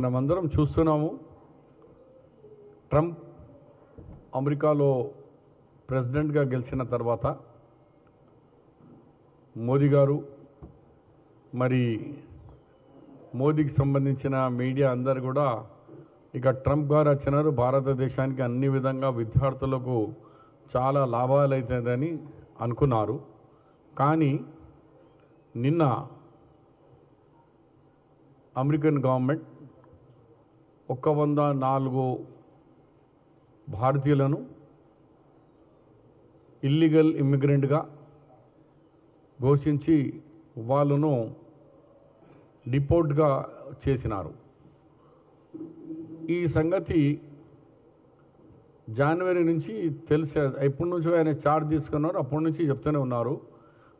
మనమందరం చూస్తున్నాము. ట్రంప్ అమెరికాలో ప్రెసిడెంట్గా గెలిచిన తర్వాత మోదీ గారు మరి మోదీకి సంబంధించిన మీడియా అందరు కూడా ఇక ట్రంప్ గారు వచ్చినారు భారతదేశానికి అన్ని విధంగా విద్యార్థులకు చాలా లాభాలు అవుతుందని అనుకున్నారు. కానీ నిన్న అమెరికన్ గవర్నమెంట్ 104 భారతీయులను ఇల్లీగల్ ఇమ్మిగ్రెంట్గా ఘోషించి వాళ్ళను డిపోర్ట్గా చేసినారు. ఈ సంగతి జనవరి నుంచి తెలిసే, ఎప్పటి నుంచో ఆయన చార్జ్ తీసుకున్నారు. అప్పటి నుంచి చెప్తూనే ఉన్నారు,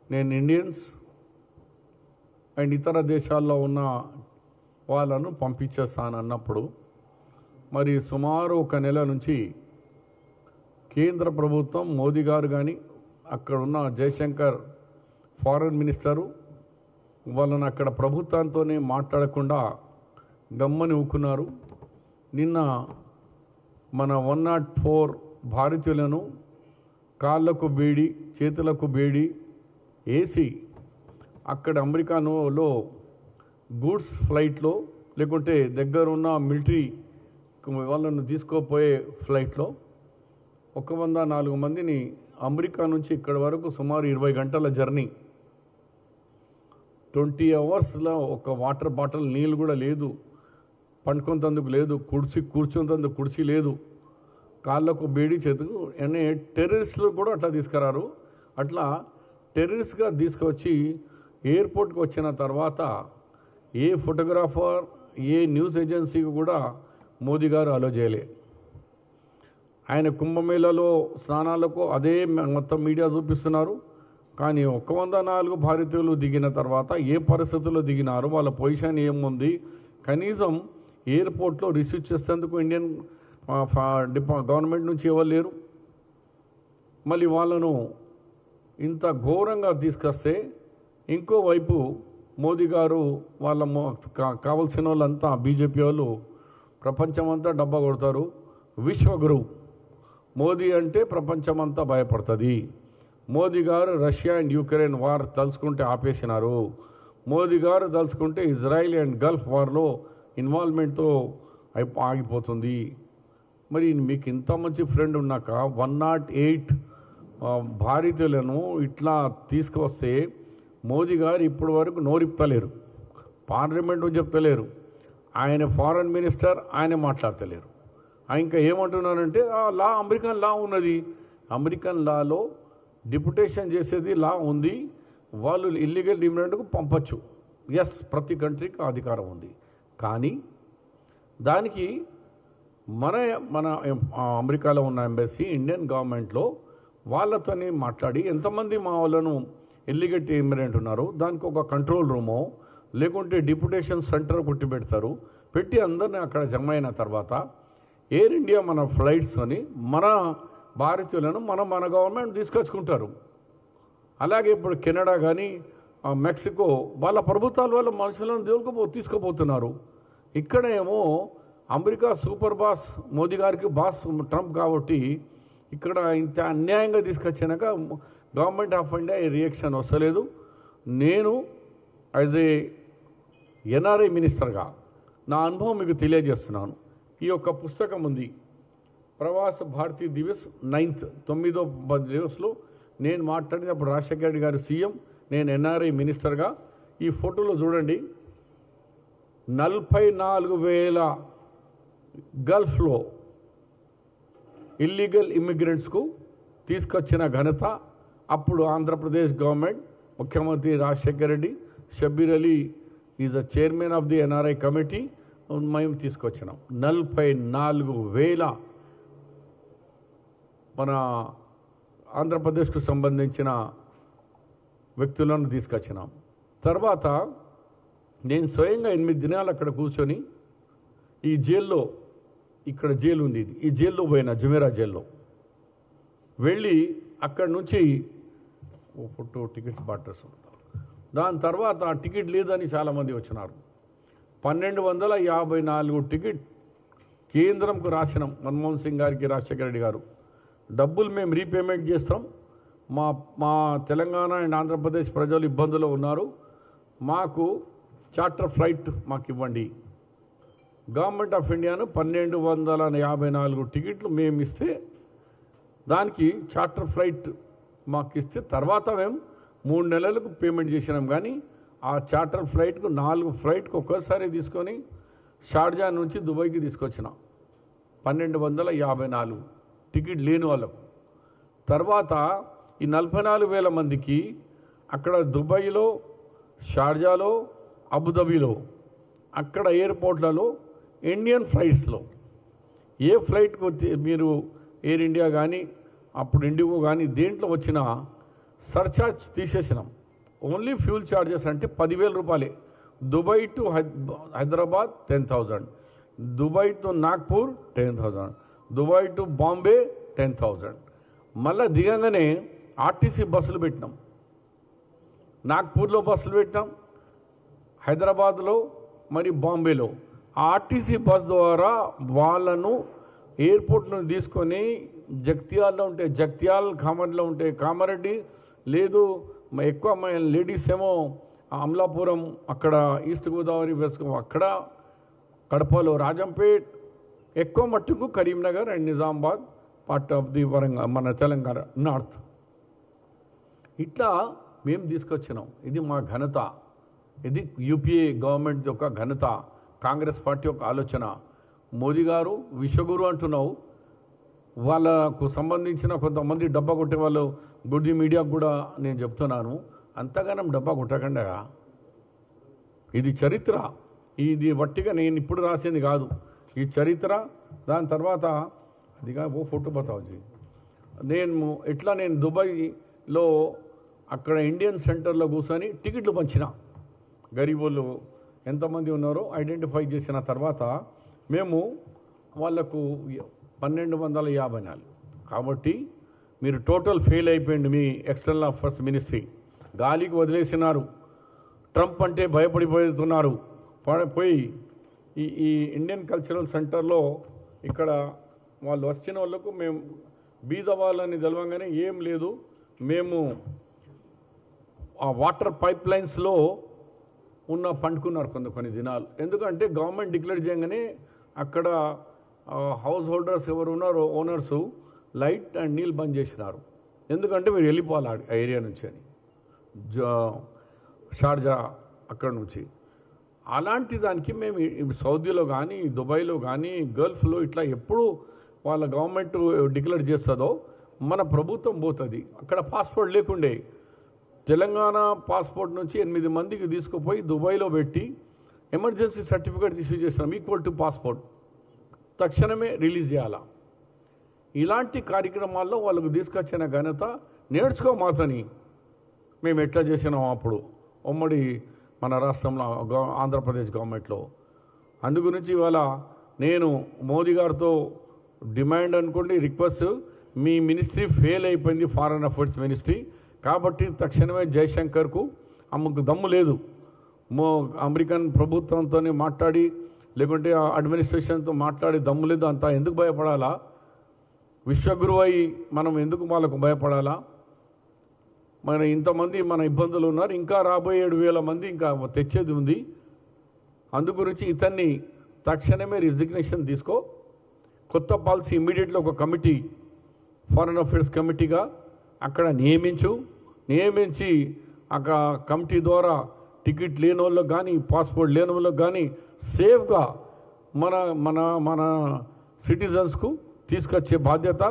నేను ఇండియన్స్ అండ్ ఇతర దేశాల్లో ఉన్న వాళ్ళను పంపించేస్తాను అన్నప్పుడు మరి సుమారు 1 నెల నుంచి కేంద్ర ప్రభుత్వం మోదీ గారు కానీ అక్కడున్న జయశంకర్ ఫారెన్ మినిస్టరు వాళ్ళని అక్కడ ప్రభుత్వంతోనే మాట్లాడకుండా గమ్మని ఊకున్నారు. నిన్న మన 104 భారతీయులను కాళ్ళకు బేడి చేతులకు బేడి వేసి అక్కడ అమెరికాలో గూడ్స్ ఫ్లైట్లో లేకుంటే దగ్గరున్న మిలిటరీ వాళ్ళను తీసుకోపోయే ఫ్లైట్లో 104 మందిని అమెరికా నుంచి ఇక్కడ వరకు సుమారు 20 గంటల జర్నీ, 20 అవర్స్లో ఒక వాటర్ బాటిల్ నీళ్ళు కూడా లేదు, పండుకొంతందుకు లేదు, కూర్చుంతందుకు కుర్చీ లేదు, కాళ్ళకు బేడి చేతుకు అనే టెర్రరిస్టులు కూడా అట్లా తీసుకురారు. అట్లా టెర్రరిస్ట్గా తీసుకొచ్చి ఎయిర్పోర్ట్కి వచ్చిన తర్వాత ఏ ఫోటోగ్రాఫర్ ఏ న్యూస్ ఏజెన్సీకి కూడా మోదీ గారు అలో చేయలే. ఆయన కుంభమేళలో స్నానాలకు అదే మొత్తం మీడియా చూపిస్తున్నారు. కానీ 104 భారతీయులు దిగిన తర్వాత ఏ పరిస్థితుల్లో దిగినారు, వాళ్ళ పొజిషన్ ఏముంది, కనీసం ఎయిర్పోర్ట్లో రిసీవ్ చేసేందుకు ఇండియన్ గవర్నమెంట్ నుంచి ఎవరు లేరు. మళ్ళీ వాళ్ళను ఇంత ఘోరంగా తీసుకొస్తే ఇంకోవైపు మోదీ గారు వాళ్ళ కావాల్సిన వాళ్ళంతా బీజేపీ వాళ్ళు ప్రపంచమంతా డబ్బా కొడతారు. విశ్వగురు మోదీ అంటే ప్రపంచమంతా భయపడుతుంది. మోదీ గారు రష్యా అండ్ యుక్రెయిన్ వార్ తలుచుకుంటే ఆపేసినారు. మోదీ గారు తలుచుకుంటే ఇజ్రాయిల్ అండ్ గల్ఫ్ వార్లో ఇన్వాల్వ్మెంట్తో ఆగిపోతుంది. మరి మీకు ఇంత మంచి ఫ్రెండ్ ఉన్నాక 108 భారతీయులను ఇట్లా తీసుకువస్తే మోదీ గారు ఇప్పటి వరకు నోరిప్తలేరు, పార్లమెంటు చెప్తలేరు, ఆయన ఫారెన్ మినిస్టర్ ఆయన మాట్లాడతలేరు. ఇంకా ఏమంటున్నారంటే లా అమెరికన్ లా ఉన్నది, అమెరికన్ లాలో డిప్యుటేషన్ చేసేది లా ఉంది, వాళ్ళు ఇల్లీగల్ ఇమిగ్రెంట్కు పంపచ్చు. ఎస్, ప్రతి కంట్రీకి అధికారం ఉంది. కానీ దానికి మన అమెరికాలో ఉన్న ఎంబసీ ఇండియన్ గవర్నమెంట్లో వాళ్ళతోనే మాట్లాడి ఎంతమంది మా వాళ్ళను ఇల్లీగల్ ఇమిగ్రెంట్ ఉన్నారు దానికి ఒక కంట్రోల్ రూమో లేకుంటే డిప్యుటేషన్ సెంటర్ పెట్టి అందరినీ అక్కడ జమ అయిన తర్వాత ఎయిర్ ఇండియా మన ఫ్లైట్స్ని మన భారతీయులను మన గవర్నమెంట్ తీసుకొచ్చుకుంటారు. అలాగే ఇప్పుడు కెనడా కానీ మెక్సికో వాళ్ళ ప్రభుత్వాల వల్ల మనుషులను తీసుకుపోతున్నారు. ఇక్కడ ఏమో అమెరికా సూపర్ బాస్ మోదీ గారికి బాస్ ట్రంప్ కాబట్టి ఇక్కడ ఇంత అన్యాయంగా తీసుకొచ్చినాక గవర్నమెంట్ ఆఫ్ ఇండియా రియాక్షన్ వస్తలేదు. నేను యాజ్ ఏ ఎన్ఆర్ఐ మినిస్టర్గా నా అనుభవం మీకు తెలియజేస్తున్నాను. ఈ యొక్క పుస్తకం ఉంది, ప్రవాస భారతీయ దివస్ 9వ దివస్లో నేను మాట్లాడినప్పుడు రాజశేఖర రెడ్డి గారు సీఎం, నేను ఎన్ఆర్ఐ మినిస్టర్గా. ఈ ఫోటోలో చూడండి, 44,000 గల్ఫ్లో ఇల్లీగల్ ఇమ్మిగ్రెంట్స్కు తీసుకొచ్చిన ఘనత అప్పుడు ఆంధ్రప్రదేశ్ గవర్నమెంట్ ముఖ్యమంత్రి Rajasekhara Reddy, Shabbir Ali is the chairman of the NRI committee, మేము తీసుకొచ్చినాం. 44,000 మన ఆంధ్రప్రదేశ్కు సంబంధించిన వ్యక్తులను తీసుకొచ్చినాం. తర్వాత నేను స్వయంగా 8 దినాలు అక్కడ కూర్చొని ఈ జైల్లో, ఇక్కడ జైలు ఉంది, ఈ జైల్లో పోయినా జుమేరా జైల్లో వెళ్ళి అక్కడి నుంచి ఫోటో టికెట్స్ బాటర్స్. దాని తర్వాత టికెట్ లేదని చాలామంది వచ్చినారు. 1254 టికెట్ కేంద్రంకు రాసినాం. మన్మోహన్ సింగ్ గారికి, రాజశేఖర రెడ్డి గారు డబ్బులు మేము రీపేమెంట్ చేస్తాం. మా మా తెలంగాణ అండ్ ఆంధ్రప్రదేశ్ ప్రజలు ఇబ్బందుల్లో ఉన్నారు, మాకు చార్టర్ ఫ్లైట్ మాకు ఇవ్వండి. గవర్నమెంట్ ఆఫ్ ఇండియాను 1254 టికెట్లు మేము ఇస్తే దానికి చార్టర్ ఫ్లైట్ మాకు ఇస్తే తర్వాత మేము 3 నెలలకు పేమెంట్ చేసినాం. కానీ ఆ చార్టర్ ఫ్లైట్కు 4 ఫ్లైట్కి ఒక్కసారి తీసుకొని షార్జా నుంచి దుబాయ్కి తీసుకొచ్చినాం 1254 టికెట్ లేని వాళ్ళకు. తర్వాత ఈ 44,000 మందికి అక్కడ దుబాయ్లో, షార్జాలో, అబుదాబిలో అక్కడ ఎయిర్పోర్ట్లలో ఇండియన్ ఫ్లైట్స్లో ఏ ఫ్లైట్కి మీరు ఎయిర్ ఇండియా కానీ అప్పుడు ఇండిగో కానీ దేంట్లో వచ్చినా సర్చార్జ్ తీసేసినాం. ఓన్లీ ఫ్యూల్ ఛార్జెస్ అంటే 10,000 రూపాయలే. Dubai to Hyderabad 10,000, Dubai to Nagpur 10,000, Dubai to Bombay 10,000. మళ్ళీ దిగంగానే ఆర్టీసీ బస్సులు పెట్టినాం, నాగ్పూర్లో బస్సులు పెట్టినాం, హైదరాబాద్లో మరి బాంబేలో. ఆర్టీసీ బస్ ద్వారా వాళ్ళను ఎయిర్పోర్ట్ నుంచి తీసుకొని జగిత్యాలలో ఉంటే జగిత్యాల, కామారెడ్డిలో ఉంటే కామారెడ్డి, లేదు ఎక్కువ లేడీస్ ఏమో అమలాపురం, అక్కడ ఈస్ట్ గోదావరి, వెస్ట్ అక్కడ కడపలో రాజంపేట్, ఎక్కువ మట్టుకు Karimnagar and Nizamabad, part of the Warangal మన తెలంగాణ నార్త్. ఇట్లా మేము తీసుకొచ్చినాం. ఇది మా ఘనత, ఇది యూపీఏ గవర్నమెంట్ యొక్క ఘనత, కాంగ్రెస్ పార్టీ యొక్క ఆలోచన. మోదీ గారు విశ్వగురు అంటున్నావు, వాళ్ళకు సంబంధించిన కొంతమంది డబ్బా కొట్టే వాళ్ళు గుడ్డి మీడియాకు కూడా నేను చెప్తున్నాను, అంతగానం డబ్బా కొట్టకుండా. ఇది చరిత్ర, ఇది వట్టిగా నేను ఇప్పుడు రాసింది కాదు, ఈ చరిత్ర. దాని తర్వాత అదిగా ఓ ఫోటో బతావుజీ, నేను దుబాయ్లో అక్కడ ఇండియన్ సెంటర్లో కూర్చొని టికెట్లు పంచిన గరీబోళ్ళు ఎంతమంది ఉన్నారో ఐడెంటిఫై చేసిన తర్వాత మేము వాళ్లకు 1254. కాబట్టి మీరు టోటల్ ఫెయిల్ అయిపోయింది. మీ ఎక్స్టర్నల్ అఫేర్స్ మినిస్ట్రీ గాలికి వదిలేసినారు. ట్రంప్ అంటే భయపడిపోతున్నారు. పోయి ఈ ఇండియన్ కల్చరల్ సెంటర్లో ఇక్కడ వాళ్ళు వచ్చిన వాళ్ళకు మేము బీద వాళ్ళని తెలవంగానే ఏం లేదు, మేము ఆ వాటర్ పైప్ లైన్స్లో పండుకున్నారు కొన్ని దినాలు. ఎందుకంటే గవర్నమెంట్ డిక్లేర్ చేయగానే అక్కడ హౌస్ హోల్డర్స్ ఎవరు ఉన్నారో ఓనర్సు లైట్ అండ్ నీళ్ళు బంద్ చేసినారు. ఎందుకంటే మీరు వెళ్ళిపోవాలి ఆ ఏరియా నుంచి అని, షార్జా అక్కడ నుంచి. అలాంటి దానికి మేము సౌదీలో కానీ, దుబాయ్లో కానీ, గల్ఫ్లో ఇట్లా ఎప్పుడు వాళ్ళ గవర్నమెంట్ డిక్లేర్ చేస్తుందో మన ప్రభుత్వం పోతుంది. అక్కడ పాస్పోర్ట్ లేకుండే తెలంగాణ పాస్పోర్ట్ నుంచి 8 మందికి తీసుకుపోయి దుబాయ్లో పెట్టి ఎమర్జెన్సీ సర్టిఫికేట్ ఇష్యూ చేసినాం, ఈక్వల్ టు పాస్పోర్ట్, తక్షణమే రిలీజ్ చేయాలా. ఇలాంటి కార్యక్రమాల్లో వాళ్ళకు తీసుకొచ్చిన ఘనత నేర్చుకో మాతని మేము ఎట్లా చేసినాం అప్పుడు ఉమ్మడి మన రాష్ట్రంలో ఆంధ్రప్రదేశ్ గవర్నమెంట్లో. అందుగురించి ఇవాళ నేను మోదీ గారితో డిమాండ్ అనుకోండి, రిక్వెస్ట్, మీ మినిస్ట్రీ ఫెయిల్ అయిపోయింది, ఫారెన్ అఫేర్స్ మినిస్ట్రీ. కాబట్టి తక్షణమే జయశంకర్కు అమ్మకు దమ్ము లేదు, అమెరికన్ ప్రభుత్వంతో మాట్లాడి లేకుంటే అడ్మినిస్ట్రేషన్తో మాట్లాడి దమ్ము లేదు, అంతా ఎందుకు భయపడాలా? విశ్వగురు అయి మనం ఎందుకు వాళ్ళకు భయపడాలా? మన ఇంతమంది మన ఇబ్బందులు ఉన్నారు, ఇంకా రాబోయే 7,000 మంది ఇంకా తెచ్చేది ఉంది. అందుగురించి ఇతన్ని తక్షణమే రిజిగ్నేషన్ తీసుకో, కొత్త పాలసీ ఇమ్మీడియట్లీ ఒక కమిటీ, ఫారెన్ అఫేర్స్ కమిటీగా అక్కడ నియమించి అక్కడ కమిటీ ద్వారా టికెట్ లేని వాళ్ళకి కానీ, పాస్పోర్ట్ లేని వాళ్ళకి కానీ సేఫ్గా మన మన మన సిటిజన్స్కు తీసుకొచ్చే బాధ్యత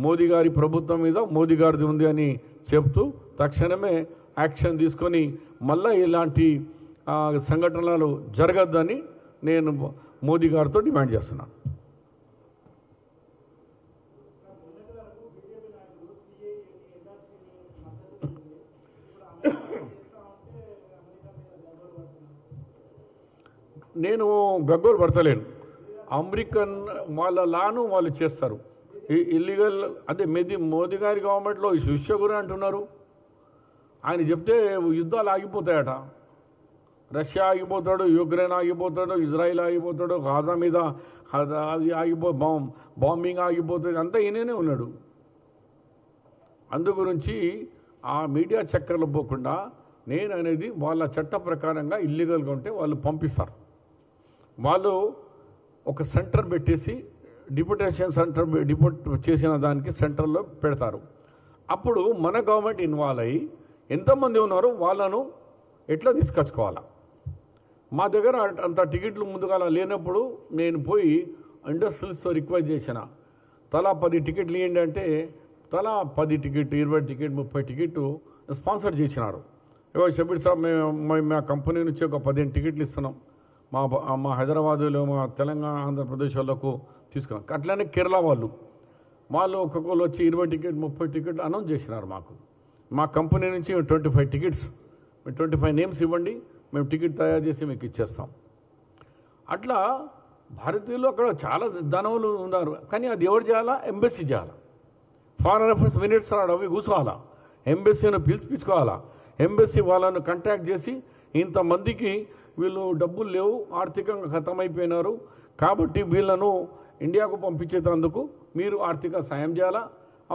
మోదీ గారి ప్రభుత్వం మీద, మోదీ గారిది ఉంది అని చెప్తూ తక్షణమే యాక్షన్ తీసుకొని మళ్ళీ ఇలాంటి సంఘటనలు జరగద్దని నేను మోదీ గారితో డిమాండ్ చేస్తున్నాను. నేను గగ్గోలు పడతలేను. అమెరికన్ వాళ్ళ లాను వాళ్ళు చేస్తారు, ఇల్లీగల్. అదే మోదీ గారి గవర్నమెంట్లో విశ్వగురు అంటున్నారు. ఆయన చెప్తే యుద్ధాలు ఆగిపోతాయట. రష్యా ఆగిపోతాడు, యుక్రెయిన్ ఆగిపోతాడు, ఇజ్రాయిల్ ఆగిపోతాడు, గాజా మీద అది బాంబింగ్ ఆగిపోతుంది, అంతా ఈయననే ఉన్నాడు. అందు గురించి ఆ మీడియా చక్కర్లు పోకుండా నేను అనేది వాళ్ళ చట్ట ప్రకారంగా ఇల్లీగల్గా ఉంటే వాళ్ళు పంపిస్తారు. వాళ్ళు ఒక సెంటర్ పెట్టేసి డిప్యూటేషన్ సెంటర్ డిపోర్ట్ చేసిన దానికి సెంటర్లో పెడతారు. అప్పుడు మన గవర్నమెంట్ ఇన్వాల్వ్ అయ్యి ఎంతమంది ఉన్నారో వాళ్ళను ఎట్లా తీసుకొచ్చుకోవాలా. మా దగ్గర అంత టికెట్లు ముందుగా లేనప్పుడు నేను పోయి ఇండస్ట్రియల్స్తో రిక్వెస్ట్ చేసిన, తలా 10 టికెట్లు ఇవ్వండి అంటే తలా 10 టికెట్, 20 టికెట్, 30 టికెట్ స్పాన్సర్ చేసినారు. షబీర్ సాబ్ మేము మా కంపెనీ నుంచి ఒక 15 టికెట్లు ఇస్తున్నాం, మా హైదరాబాదులో, మా తెలంగాణ, ఆంధ్రప్రదేశ్ వాళ్ళకు తీసుకున్నాం. అట్లనే కేరళ వాళ్ళు ఒక్కొక్కరు వచ్చి 20 టికెట్, 30 టికెట్లు అనౌన్స్ చేసినారు మాకు. మా కంపెనీ నుంచి 25 టికెట్స్, 25 నేమ్స్ ఇవ్వండి, మేము టికెట్ తయారు చేసి మీకు ఇచ్చేస్తాం. అట్లా భారతీయులు అక్కడ చాలా ధనవులు ఉన్నారు. కానీ అది ఎవరు చేయాలా? ఎంబసీ చేయాలా. ఫారెన్ అఫేర్స్ మినిస్టర్ అవి కూర్చోవాలా, ఎంబసీని పిలిపించుకోవాలా. ఎంబసీ వాళ్ళను కాంటాక్ట్ చేసి ఇంతమందికి వీళ్ళు డబ్బులు లేవు, ఆర్థికంగా ఖతమైపోయినారు, కాబట్టి వీళ్ళను ఇండియాకు పంపించేందుకు మీరు ఆర్థిక సాయం చేయాలా.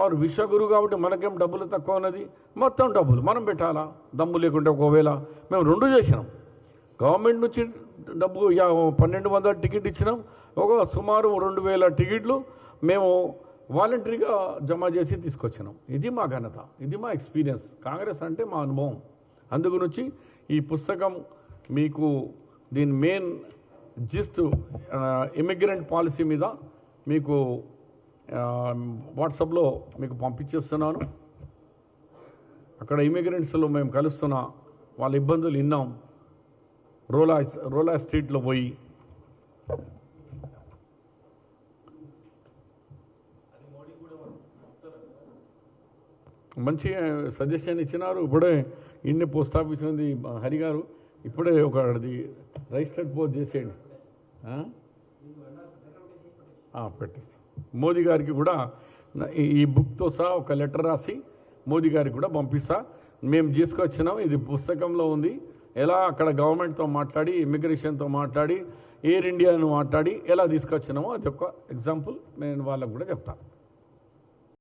ఆరు విశ్వగురు కాబట్టి మనకేం డబ్బులు తక్కువ ఉన్నది, మొత్తం డబ్బులు మనం పెట్టాలా. దమ్ము లేకుంటే ఒకవేళ మేము 2 చేసినాం. గవర్నమెంట్ నుంచి డబ్బు 1200 టికెట్ ఇచ్చినాం, ఒక సుమారు 2000 టికెట్లు మేము వాలంటరీగా జమ చేసి తీసుకొచ్చినాం. ఇది మా ఘనత, ఇది మా ఎక్స్పీరియన్స్. కాంగ్రెస్ అంటే మా అనుభవం. అందు గురించి ఈ పుస్తకం మీకు దీని మెయిన్ జిస్ట్ ఇమిగ్రెంట్ పాలసీ మీద మీకు వాట్సాప్లో మీకు పంపించేస్తున్నాను. అక్కడ ఇమిగ్రెంట్స్లో మేము కలుస్తున్న వాళ్ళ ఇబ్బందులు విన్నాం. రోలా స్ట్రీట్లో పోయి మంచి సజెషన్ ఇచ్చినారు. ఇప్పుడే ఇన్ని పోస్ట్ ఆఫీస్ ఉంది హరి గారు, ఇప్పుడే ఒకటి రిజిస్టర్డ్ పోస్ట్ చేసేయండి, పెట్టేస్తాం. మోదీ గారికి కూడా ఈ బుక్తో సహా ఒక లెటర్ రాసి మోదీ గారికి కూడా పంపిస్తా. మేము తీసుకొచ్చినాం, ఇది పుస్తకంలో ఉంది. ఎలా అక్కడ గవర్నమెంట్తో మాట్లాడి, ఇమిగ్రేషన్తో మాట్లాడి, ఎయిర్ ఇండియాను మాట్లాడి ఎలా తీసుకొచ్చినామో అది ఒక ఎగ్జాంపుల్ నేను వాళ్ళకు కూడా చెప్తాను.